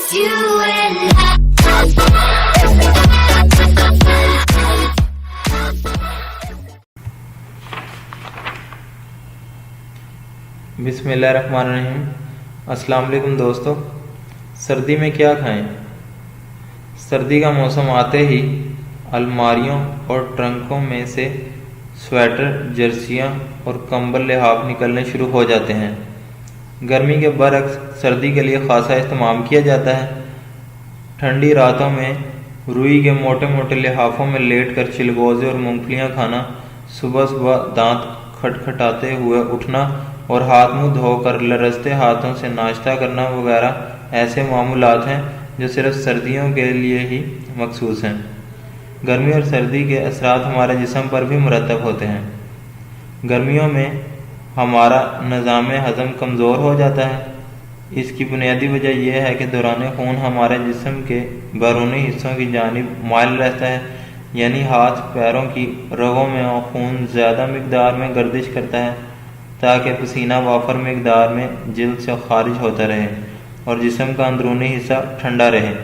just you and I. बिस्मिल्लाहिर्रहमानिर्रहीम। अस्सलाम वालेकुम दोस्तों। सर्दी में क्या खाएं? सर्दी का मौसम आते ही अलमारियों और ट्रंकों में से स्वेटर, जर्सियां और कंबल लिहाफ निकलने शुरू हो जाते हैं। गर्मी के बरक्स सर्दी के लिए खासा इस्तेमाल किया जाता है। ठंडी रातों में रुई के मोटे मोटे लिहाफों में लेट कर चिलगोज़े और मूंगफलियां खाना, सुबह सुबह दांत खटखटाते हुए उठना और हाथ मुंह धोकर लरजते हाथों से नाश्ता करना वगैरह ऐसे मामूलात हैं जो सिर्फ सर्दियों के लिए ही मखसूस हैं। गर्मी और सर्दी के असरात हमारे जिस्म पर भी मुरतब होते हैं। गर्मियों में हमारा निज़ाम हज़म कमज़ोर हो जाता है। इसकी बुनियादी वजह यह है कि दौरान खून हमारे जिस्म के बैरूनी हिस्सों की जानिब माइल रहता है, यानी हाथ पैरों की रगों में खून ज़्यादा मिकदार में गर्दिश करता है ताकि पसीना वाफर मिकदार में जिल्द से खारिज होता रहे और जिस्म का अंदरूनी हिस्सा ठंडा रहे।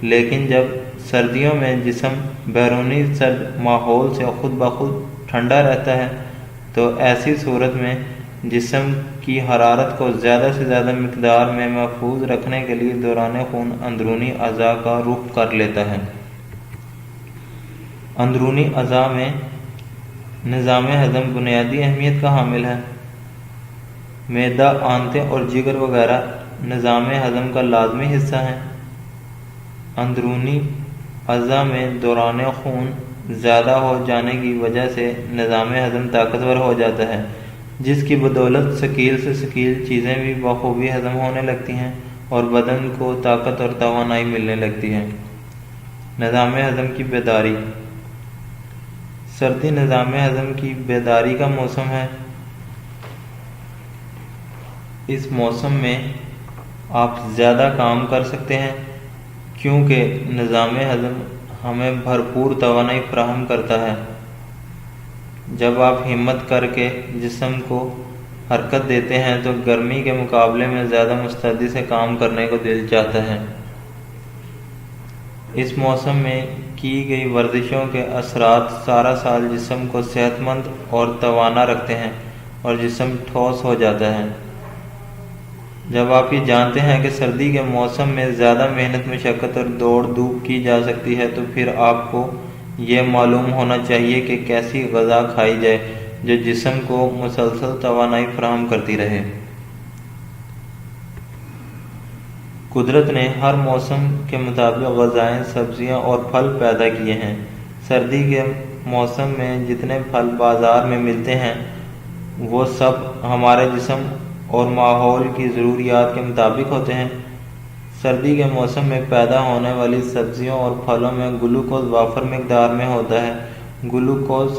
लेकिन जब सर्दियों में जिस्म बैरूनी सर्द माहौल से खुद ब खुद ठंडा रहता है तो ऐसी सूरत में जिस्म की हरारत को ज़्यादा से ज़्यादा मिकदार में महफूज रखने के लिए दौरान खून अंदरूनी अज़ा का रुख कर लेता है। अंदरूनी अज़ा में निज़ाम हज़म बुनियादी अहमियत का हामिल है। मैदा, आंतें और जिगर वगैरह निज़ाम हज़म का लाजमी हिस्सा हैं। अंदरूनी अज़ा में दौरान खून ज़्यादा हो जाने की वजह से निज़ाम हज़म ताकतवर हो जाता है, जिसकी बदौलत शकील से शकील चीज़ें भी बखूबी हज़म होने लगती हैं और बदन को ताकत और तवानाई मिलने लगती है। निज़ाम हज़म की बेदारी। सर्दी निज़ाम हज़म की बेदारी का मौसम है। इस मौसम में आप ज़्यादा काम कर सकते हैं क्योंकि निज़ाम हज़म हमें भरपूर तवानाई फराहम करता है। जब आप हिम्मत करके जिस्म को हरकत देते हैं तो गर्मी के मुकाबले में ज़्यादा मुस्तैदी से काम करने को दिल चाहता है। इस मौसम में की गई वर्जिशों के असरात सारा साल जिस्म को सेहतमंद और तवाना रखते हैं और जिस्म ठोस हो जाता है। जब आप ये जानते हैं कि सर्दी के मौसम में ज़्यादा मेहनत, मशक्क़त और दौड़ धूप की जा सकती है तो फिर आपको ये मालूम होना चाहिए कि कैसी ग़ज़ा खाई जाए जो जिस्म को मुसलसल तवानाई फराहम करती रहे। कुदरत ने हर मौसम के मुताबिक ग़ज़ाएँ, सब्ज़ियाँ और फल पैदा किए हैं। सर्दी के मौसम में जितने फल बाज़ार में मिलते हैं वो सब हमारे जिस्म और माहौल की ज़रूरियात के मुताबिक होते हैं। सर्दी के मौसम में पैदा होने वाली सब्जियों और फलों में ग्लूकोज वाफर मिकदार में होता है। ग्लूकोज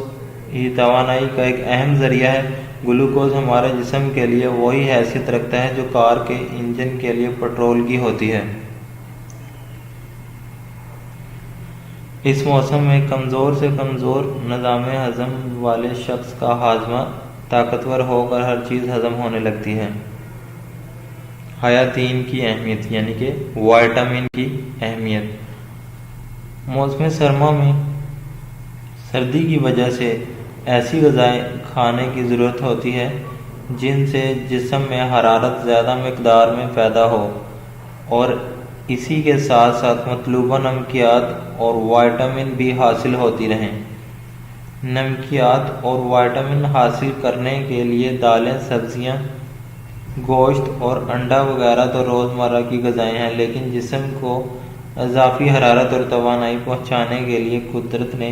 ही तवानाई का एक अहम ज़रिया है। ग्लूकोज हमारे जिस्म के लिए वही हैसियत रखता है जो कार के इंजन के लिए पेट्रोल की होती है। इस मौसम में कमज़ोर से कमज़ोर निज़ाम हज़म वाले शख्स का हाजमा ताकतवर होकर हर चीज़ हज़म होने लगती है। हयातीन की अहमियत यानी कि विटामिन की अहमियत। मौसम सरमा में सर्दी की वजह से ऐसी ग़ज़ाएँ खाने की ज़रूरत होती है जिनसे जिस्म में हरारत ज़्यादा मिकदार में पैदा हो और इसी के साथ साथ मतलूबा नमकियात और विटामिन भी हासिल होती रहें। नमकियात और विटामिन हासिल करने के लिए दालें, सब्जियां, गोश्त और अंडा वगैरह तो रोज़मर्रा की ग़ज़ाएँ हैं, लेकिन जिस्म को इजाफ़ी हरारत और तवानाई पहुँचाने के लिए कुदरत ने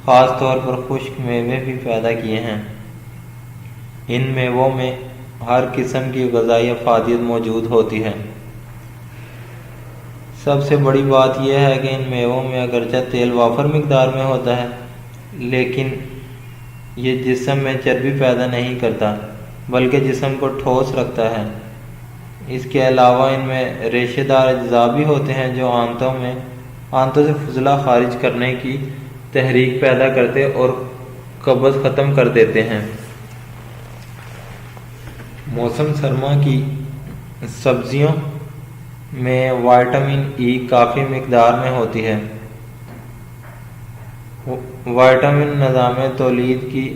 ख़ास तौर पर खुश्क मेवे भी पैदा किए हैं। इन मेवों में हर किस्म की ग़ज़ाई अफ़ादियत मौजूद होती है। सबसे बड़ी बात यह है कि इन मेवों में अगरचे तेल वाफर मिकदार में होता है, लेकिन ये जिस्म में चर्बी पैदा नहीं करता बल्कि जिस्म को ठोस रखता है। इसके अलावा इनमें रेशेदार अज्जा भी होते हैं जो आंतों से फजला खारिज करने की तहरीक पैदा करते और कब्ज़ ख़त्म कर देते हैं। मौसम सरमा की सब्जियों میں وٹامن ای کافی مقدار میں ہوتی ہے۔ وٹامن نظام تولید کی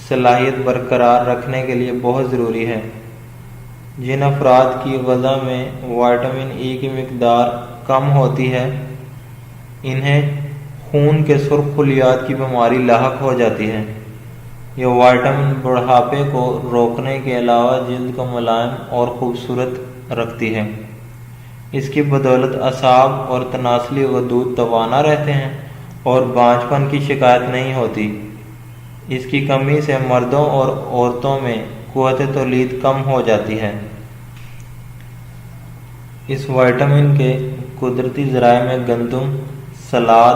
صلاحیت برقرار رکھنے کے لیے بہت ضروری ہے۔ جن افراد کی غذا میں وٹامن ای کی مقدار کم ہوتی ہے انہیں خون کے سرخ خلیات کی بیماری لاحق ہو جاتی ہے۔ یہ وٹامن بڑھاپے کو روکنے کے علاوہ جلد کو ملائم اور خوبصورت رکھتی ہے۔ اس کی بدولت اعصاب اور تناسلی غدود توانا رہتے ہیں اور بانجھ پن کی شکایت نہیں ہوتی۔ اس کی کمی سے مردوں اور عورتوں میں قوت تولید کم ہو جاتی ہے۔ اس وٹامن کے قدرتی ذرائع میں گندم، سلاد،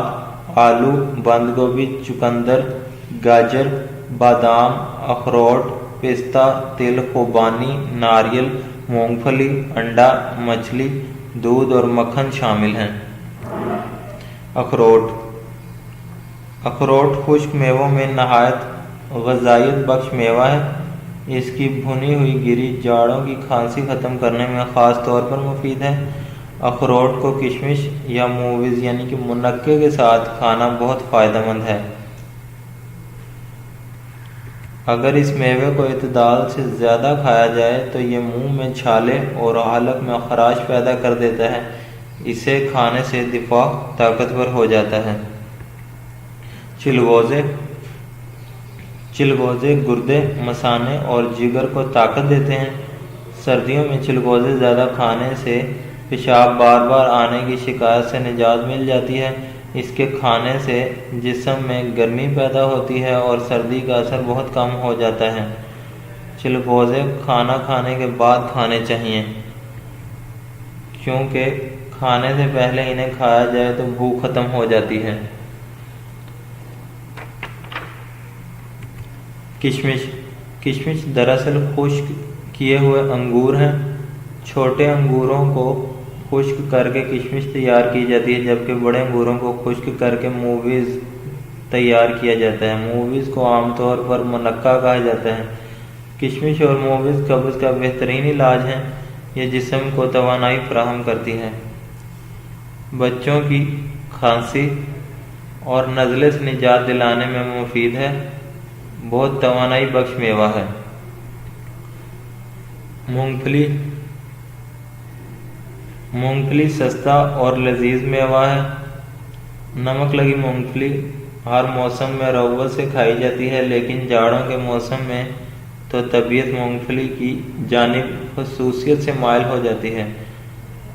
آلو، بند گوبھی، چقندر، گاجر، بادام، اخروٹ، پستہ، تل، خوبانی، ناریل، مونگ پھلی، انڈا، مچھلی، دودھ اور مکھن شامل ہیں۔ اخروٹ خشک میووں میں نہایت غذائیت بخش میوہ ہے۔ اس کی بھنی ہوئی گری جاڑوں کی کھانسی ختم کرنے میں خاص طور پر مفید ہے۔ اخروٹ کو کشمش یا موویز یعنی کہ منقے کے ساتھ کھانا بہت فائدہ مند ہے۔ اگر اس میوے کو اعتدال سے زیادہ کھایا جائے تو یہ منہ میں چھالے اور حلق میں خراش پیدا کر دیتا ہے۔ اسے کھانے سے دفاع طاقتور ہو جاتا ہے۔ چلغوزے گردے، مثانے اور جگر کو طاقت دیتے ہیں۔ سردیوں میں چلغوزے زیادہ کھانے سے پیشاب بار بار آنے کی شکایت سے نجات مل جاتی ہے۔ اس کے کھانے سے جسم میں گرمی پیدا ہوتی ہے اور سردی کا اثر بہت کم ہو جاتا ہے۔ چلغوزے کھانا کھانے کے بعد کھانے چاہیے، کیونکہ کھانے سے پہلے انہیں کھایا جائے تو بھوک ختم ہو جاتی ہے۔ کشمش دراصل خشک کیے ہوئے انگور ہیں۔ چھوٹے انگوروں کو خشک کر کے کشمش تیار کی جاتی ہے، جبکہ بڑے انگوروں کو خشک کر کے موویز تیار کیا جاتا ہے۔ موویز کو عام طور پر منقع کہا جاتا ہے۔ کشمش اور موویز قبض کا بہترین علاج ہیں۔ یہ جسم کو توانائی فراہم کرتی ہے، بچوں کی کھانسی اور نزلے سے نجات دلانے میں مفید ہے، بہت توانائی بخش میوہ ہے۔ مونگ پھلی سستا اور لذیذ میوہ ہے۔ نمک لگی مونگ پھلی ہر موسم میں رغبت سے کھائی جاتی ہے، لیکن جاڑوں کے موسم میں تو طبیعت مونگ پھلی کی جانب خصوصیت سے مائل ہو جاتی ہے۔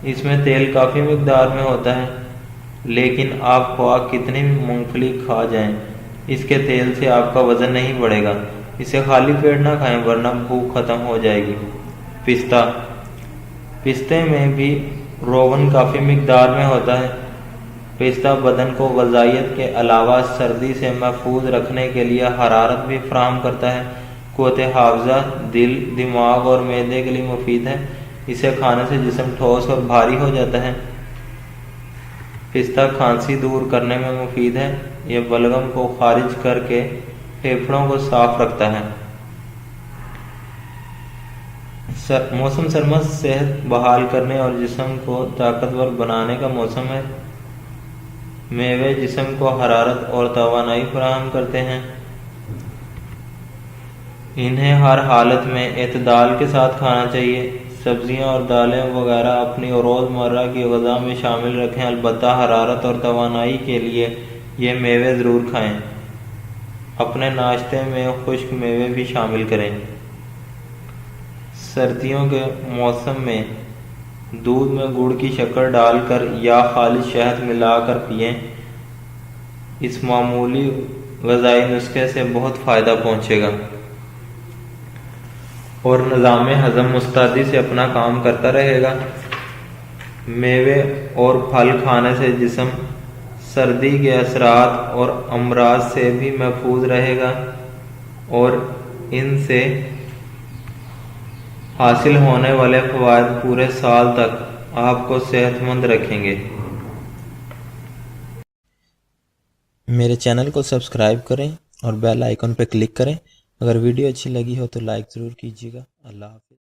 اس میں تیل کافی مقدار میں ہوتا ہے، لیکن آپ خواہ کتنی بھی مونگ پھلی کھا جائیں، اس کے تیل سے آپ کا وزن نہیں بڑھے گا۔ اسے خالی پیٹ نہ کھائیں ورنہ بھوک ختم ہو جائے گی۔ پستے میں بھی روغن کافی مقدار میں ہوتا ہے۔ پستہ بدن کو غذائیت کے علاوہ سردی سے محفوظ رکھنے کے لیے حرارت بھی فراہم کرتا ہے۔ قوت حافظہ، دل، دماغ اور معدے کے لیے مفید ہے۔ اسے کھانے سے جسم ٹھوس اور بھاری ہو جاتا ہے۔ پستہ کھانسی دور کرنے میں مفید ہے۔ یہ بلغم کو خارج کر کے پھیپھڑوں کو صاف رکھتا ہے۔ موسم سرما صحت بحال کرنے اور جسم کو طاقتور بنانے کا موسم ہے۔ میوے جسم کو حرارت اور توانائی فراہم کرتے ہیں۔ انہیں ہر حالت میں اعتدال کے ساتھ کھانا چاہیے۔ سبزیاں اور دالیں وغیرہ اپنی روزمرہ کی غذا میں شامل رکھیں، البتہ حرارت اور توانائی کے لیے یہ میوے ضرور کھائیں۔ اپنے ناشتے میں خشک میوے بھی شامل کریں۔ سردیوں کے موسم میں دودھ میں گڑ کی شکر ڈال کر یا خالص شہد ملا کر پئیں۔ اس معمولی غذائی نسخے سے بہت فائدہ پہنچے گا اور نظام ہضم مستعدی سے اپنا کام کرتا رہے گا۔ میوے اور پھل کھانے سے جسم سردی کے اثرات اور امراض سے بھی محفوظ رہے گا اور ان سے حاصل ہونے والے فوائد پورے سال تک آپ کو صحت مند رکھیں گے۔ میرے چینل کو سبسکرائب کریں اور بیل آئیکن پہ کلک کریں۔ اگر ویڈیو اچھی لگی ہو تو لائک ضرور کیجیے گا۔ اللہ حافظ۔